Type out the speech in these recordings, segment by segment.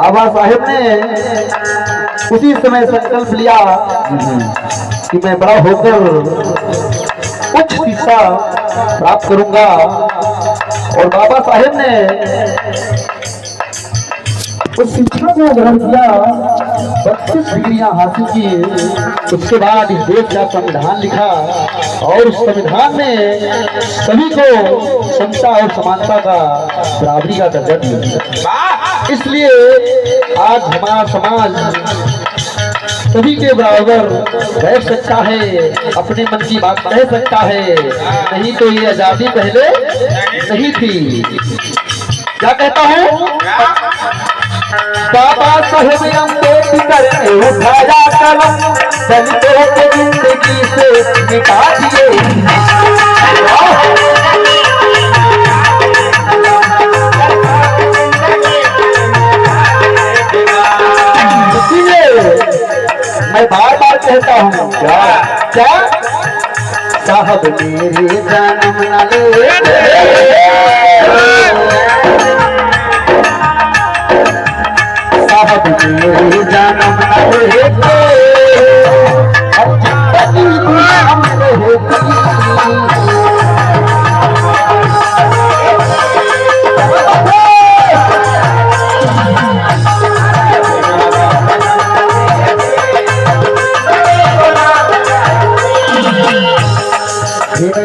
बाबा साहेब ने उसी समय संकल्प लिया कि मैं बड़ा होकर उच्च शिक्षा प्राप्त करूंगा। और बाबा साहेब ने उस शिक्षा को ग्रहण किया, 32 डिग्रियां हासिल की। उसके बाद इस देश का संविधान लिखा और उस संविधान में सभी को समता और समानता का, बराबरी का दर्जा दिया। इसलिए आज हमारा समाज सभी के बराबर बैठ सकता है, अपने मन की बात कह सकता है। नहीं तो ये आजादी पहले नहीं थी। क्या कहता हूँ? बाबा साहेब अम्बेडकर ने उठाया कलम, दलितों को जिंदगी से मिटा दिए। मैं बार बार कहता हूँ, क्या साहब मेरे जन्म न ले, साहब मेरे जन्म न ले, अब जिंदगी गुलाम रहेगी।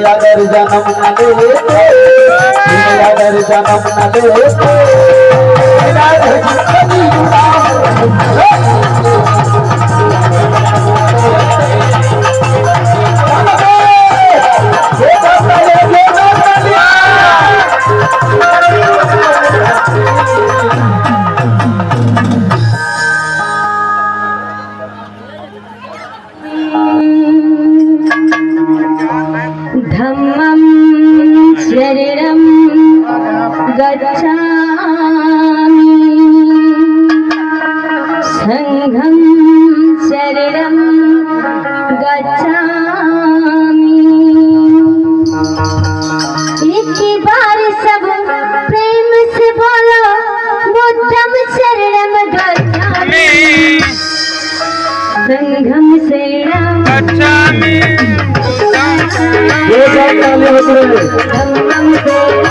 अगर जन्म न ले, अगर जन्म न ले, धम्मं शरणं गच्छामि, संघं शरणं गच्छामि। एक बार सब प्रेम से बोलो, बुद्धं शरणं गच्छामि, संघं शरणं गच्छामि। धम्मं शरणं